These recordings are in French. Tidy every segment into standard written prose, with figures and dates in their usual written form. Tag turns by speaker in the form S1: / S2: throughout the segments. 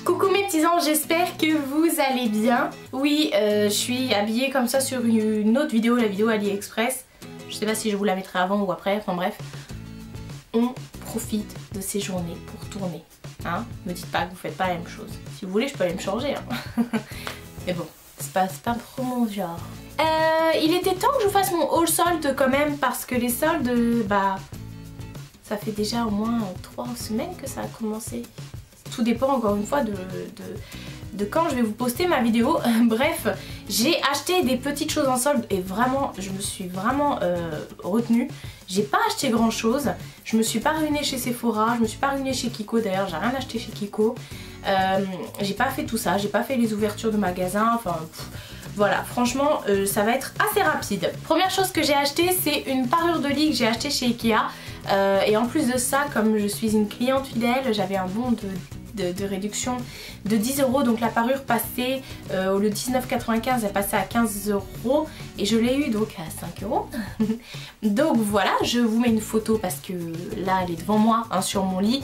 S1: Coucou mes petits anges, j'espère que vous allez bien. Oui, je suis habillée comme ça sur une autre vidéo, la vidéo AliExpress. Je sais pas si je vous la mettrai avant ou après, enfin bref. On profite de ces journées pour tourner. Hein, me dites pas que vous faites pas la même chose. Si vous voulez, je peux aller me changer. Hein. Mais bon, c'est pas trop mon genre. Il était temps que je vous fasse mon haul solde quand même, parce que les soldes, bah, ça fait déjà au moins 3 semaines que ça a commencé. Tout dépend encore une fois de quand je vais vous poster ma vidéo. Bref, j'ai acheté des petites choses en solde et vraiment, je me suis vraiment retenue. J'ai pas acheté grand chose. Je me suis pas ruinée chez Sephora, je me suis pas ruinée chez Kiko. D'ailleurs, j'ai rien acheté chez Kiko. J'ai pas fait tout ça, j'ai pas fait les ouvertures de magasins. Enfin, voilà, franchement, ça va être assez rapide. Première chose que j'ai acheté, c'est une parure de lit que j'ai acheté chez Ikea. Et en plus de ça, comme je suis une cliente fidèle, j'avais un bon de réduction de 10 €, donc la parure passait au lieu de 19,95 elle passait à 15 € et je l'ai eu donc à 5 €. Donc voilà, je vous mets une photo parce que là elle est devant moi hein, sur mon lit,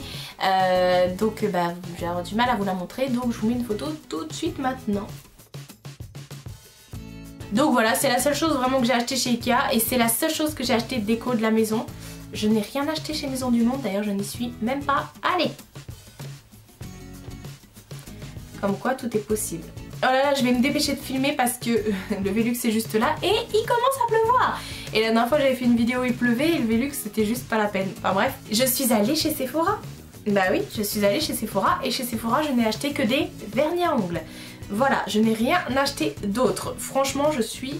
S1: donc bah, j'ai avoir du mal à vous la montrer, donc je vous mets une photo tout de suite maintenant. Donc voilà, c'est la seule chose vraiment que j'ai acheté chez Ikea et c'est la seule chose que j'ai acheté de déco de la maison. Je n'ai rien acheté chez Maison du Monde, d'ailleurs je n'y suis même pas allée. Comme quoi tout est possible. Oh là là, je vais me dépêcher de filmer parce que le Velux est juste là et il commence à pleuvoir. Et la dernière fois j'avais fait une vidéo où il pleuvait et le Velux c'était juste pas la peine. Enfin bref, je suis allée chez Sephora. Bah oui, je suis allée chez Sephora et chez Sephora je n'ai acheté que des vernis à ongles. Voilà, je n'ai rien acheté d'autre. Franchement je suis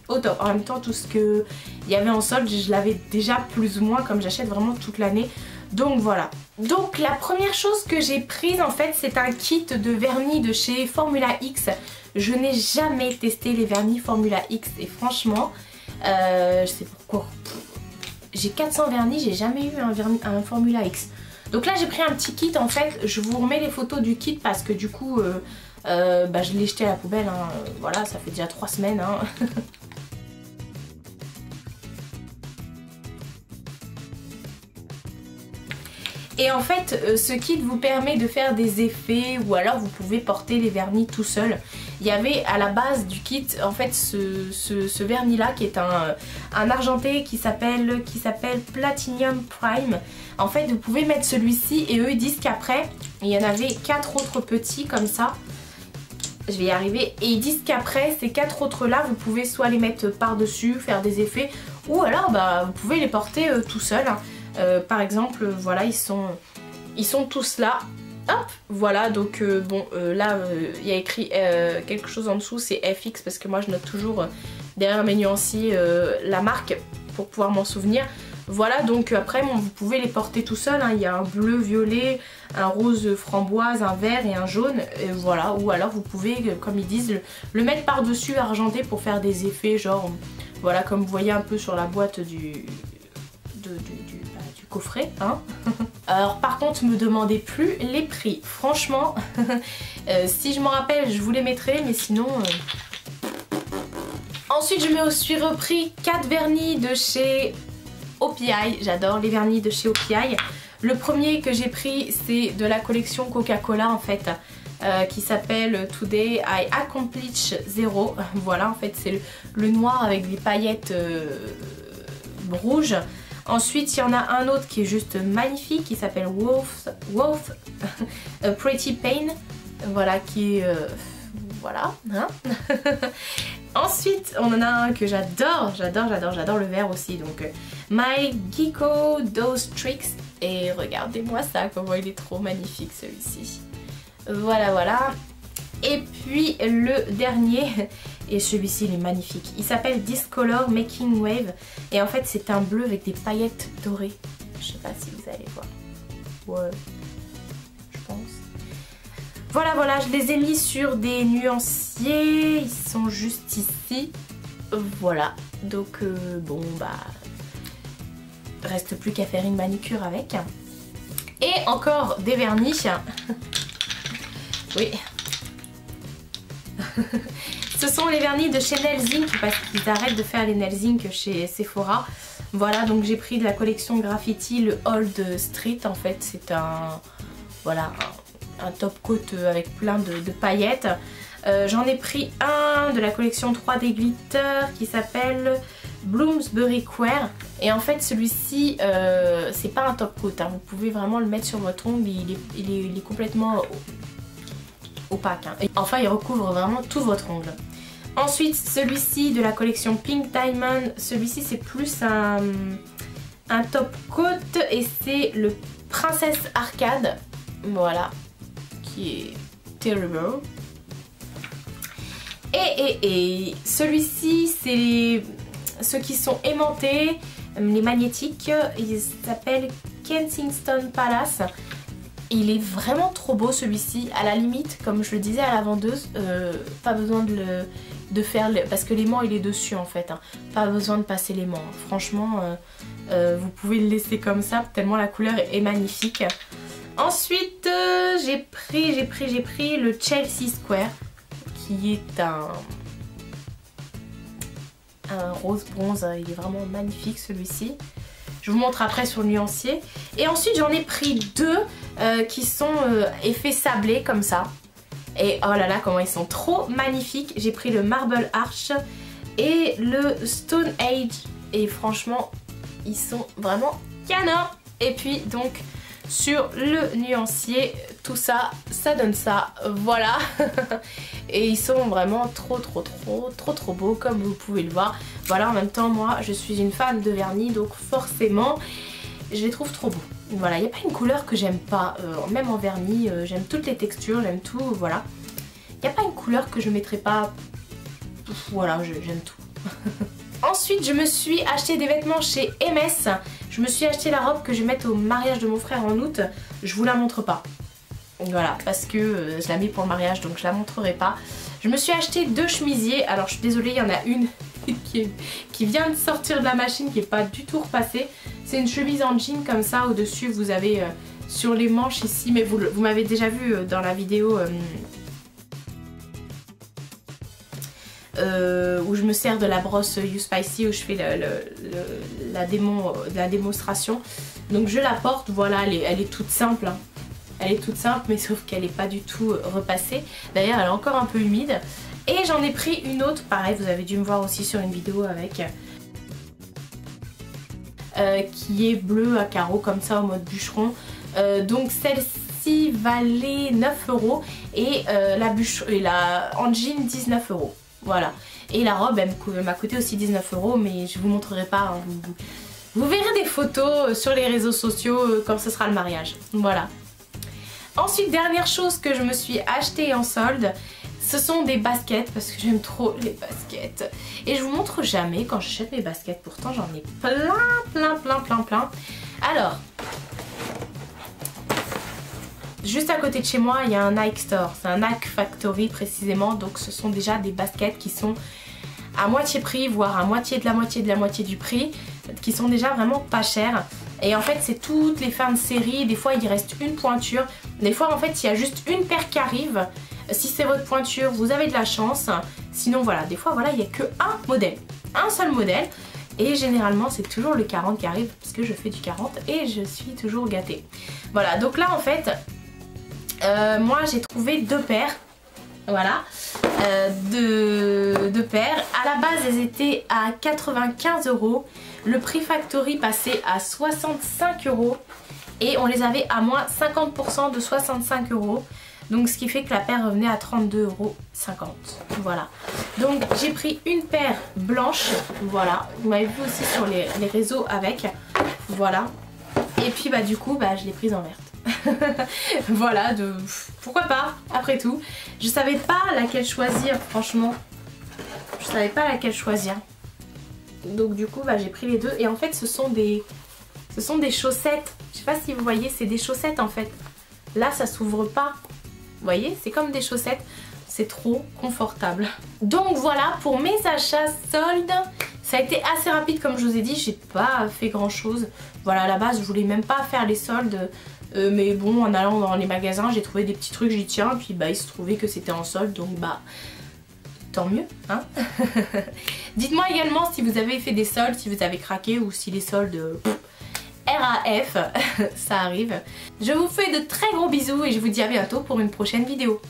S1: au top. En même temps tout ce que il y avait en solde je l'avais déjà plus ou moins comme j'achète vraiment toute l'année. Donc voilà. Donc la première chose que j'ai prise en fait c'est un kit de vernis de chez Formula X. Je n'ai jamais testé les vernis Formula X et franchement je sais pourquoi. J'ai 400 vernis, j'ai jamais eu un Formula X. Donc là j'ai pris un petit kit en fait. Je vous remets les photos du kit parce que du coup bah, je l'ai jeté à la poubelle. Hein. Voilà, ça fait déjà 3 semaines. Hein. Et en fait, ce kit vous permet de faire des effets ou alors vous pouvez porter les vernis tout seul. Il y avait à la base du kit en fait ce vernis là qui est un argenté qui s'appelle Platinum Prime. En fait, vous pouvez mettre celui-ci et eux ils disent qu'après, il y en avait 4 autres petits comme ça. Je vais y arriver. Et ils disent qu'après ces 4 autres là, vous pouvez soit les mettre par-dessus, faire des effets ou alors bah, vous pouvez les porter tout seul. Hein. Par exemple, voilà, ils sont tous là. Hop, voilà, donc bon, là, il y a écrit quelque chose en dessous, c'est FX, parce que moi, je note toujours derrière mes nuanciers la marque pour pouvoir m'en souvenir. Voilà, donc après, bon, vous pouvez les porter tout seul. Hein. Il y a un bleu, violet, un rose framboise, un vert et un jaune. Et voilà, ou alors vous pouvez, comme ils disent, le mettre par-dessus argenté pour faire des effets, genre, voilà, comme vous voyez un peu sur la boîte du coffret hein. Alors par contre me demandez plus les prix, franchement si je m'en rappelle je vous les mettrai mais sinon Ensuite je me suis repris 4 vernis de chez OPI, j'adore les vernis de chez OPI. Le premier que j'ai pris c'est de la collection Coca-Cola en fait qui s'appelle Today I Accomplish Zero. Voilà en fait c'est le noir avec des paillettes rouges. Ensuite, il y en a un autre qui est juste magnifique, qui s'appelle Wolf Pretty Pain. Voilà, qui est... voilà. Hein. Ensuite, on en a un que j'adore, j'adore le vert aussi. Donc, My Geeko Those Tricks. Et regardez-moi ça, comment il est trop magnifique celui-ci. Voilà, voilà. Et puis le dernier, et celui-ci il est magnifique, il s'appelle Discolor Making Wave et en fait c'est un bleu avec des paillettes dorées. Je sais pas si vous allez voir. Ouais, je pense. Voilà, voilà, je les ai mis sur des nuanciers, ils sont juste ici. Voilà, donc bon bah, reste plus qu'à faire une manicure avec. Et encore des vernis. Oui. Ce sont les vernis de chez Nails Inc parce qu'ils arrêtent de faire les Nails Inc chez Sephora. Voilà, donc j'ai pris de la collection Graffiti le Old Street. En fait c'est un... voilà, un top coat avec plein de paillettes. J'en ai pris un de la collection 3D Glitter qui s'appelle Bloomsbury Queer. Et en fait celui-ci c'est pas un top coat, hein. Vous pouvez vraiment le mettre sur votre ongle, il est complètement opaque, hein. Et enfin il recouvre vraiment tout votre ongle. Ensuite celui-ci de la collection Pink Diamond, celui-ci c'est plus un top coat et c'est le Princesse Arcade, voilà, qui est terrible. Et celui-ci c'est ceux qui sont aimantés, les magnétiques, ils s'appellent Kensington Palace. Il est vraiment trop beau celui-ci, à la limite, comme je le disais à la vendeuse, pas besoin de faire, parce que l'aimant il est dessus en fait, hein. Pas besoin de passer l'aimant, hein. Franchement vous pouvez le laisser comme ça tellement la couleur est magnifique. Ensuite j'ai pris le Chelsea Square qui est un rose bronze, il est vraiment magnifique celui-ci. Je vous montre après sur le nuancier. Et ensuite j'en ai pris deux qui sont effets sablés comme ça. Et oh là là comment ils sont trop magnifiques. J'ai pris le Marble Arch et le Stone Age. Et franchement ils sont vraiment canons. Et puis donc sur le nuancier tout ça, ça donne ça, voilà. Et ils sont vraiment trop beaux comme vous pouvez le voir. Voilà, en même temps moi je suis une fan de vernis donc forcément je les trouve trop beaux. Voilà, il n'y a pas une couleur que j'aime pas, même en vernis, j'aime toutes les textures, j'aime tout, voilà. Il n'y a pas une couleur que je mettrai pas, voilà, j'aime tout. Ensuite je me suis acheté des vêtements chez MS. Je me suis acheté la robe que je vais mettre au mariage de mon frère en août. Je vous la montre pas. Voilà, parce que je la mets pour le mariage donc je la montrerai pas. Je me suis acheté deux chemisiers. Alors je suis désolée, il y en a une qui vient de sortir de la machine, qui n'est pas du tout repassée. C'est une chemise en jean comme ça. Au-dessus vous avez sur les manches ici, mais vous m'avez déjà vu dans la vidéo où je me sers de la brosse You Spicy, où je fais la démonstration. Donc je la porte, voilà, elle est toute simple, hein. Elle est toute simple mais sauf qu'elle n'est pas du tout repassée. D'ailleurs elle est encore un peu humide. Et j'en ai pris une autre, pareil vous avez dû me voir aussi sur une vidéo avec qui est bleue à carreaux comme ça en mode bûcheron. Donc celle-ci valait 9 € et la en jean 19 €. Voilà. Et la robe elle m'a coûté aussi 19 € mais je vous montrerai pas, hein. Vous verrez des photos sur les réseaux sociaux quand ce sera le mariage. Voilà. Ensuite dernière chose que je me suis acheté en solde, ce sont des baskets parce que j'aime trop les baskets. Et je vous montre jamais quand j'achète mes baskets, pourtant j'en ai plein. Alors, juste à côté de chez moi il y a un Nike Store, c'est un Nike Factory précisément, donc ce sont déjà des baskets qui sont à moitié prix, voire à moitié de la moitié du prix, qui sont déjà vraiment pas chères. Et en fait c'est toutes les fins de série, des fois il reste une pointure, des fois en fait il y a juste une paire qui arrive. Si c'est votre pointure vous avez de la chance, sinon voilà, des fois voilà il n'y a que un seul modèle. Et généralement c'est toujours le 40 qui arrive parce que je fais du 40 et je suis toujours gâtée. Voilà, donc là en fait moi j'ai trouvé deux paires. Voilà, deux paires. À la base elles étaient à 95 €. Le prix Factory passait à 65 € et on les avait à moins 50% de 65 €. Donc ce qui fait que la paire revenait à 32,50 €. Voilà. Donc j'ai pris une paire blanche. Voilà. Vous m'avez vu aussi sur les réseaux avec. Voilà. Et puis bah du coup bah, je l'ai prise en verte. Voilà, pourquoi pas, après tout. Je savais pas laquelle choisir, franchement. Je savais pas laquelle choisir. Donc du coup bah, j'ai pris les deux. Et en fait ce sont des chaussettes. Je sais pas si vous voyez, c'est des chaussettes en fait. Là ça s'ouvre pas. Vous voyez, c'est comme des chaussettes. C'est trop confortable. Donc voilà pour mes achats soldes. Ça a été assez rapide comme je vous ai dit. J'ai pas fait grand chose. Voilà, à la base je voulais même pas faire les soldes. Mais bon, en allant dans les magasins j'ai trouvé des petits trucs, j'y tiens. Puis bah il se trouvait que c'était en solde. Donc bah tant mieux, hein. Dites-moi également si vous avez fait des soldes, si vous avez craqué ou si les soldes RAF, ça arrive. Je vous fais de très gros bisous et je vous dis à bientôt pour une prochaine vidéo.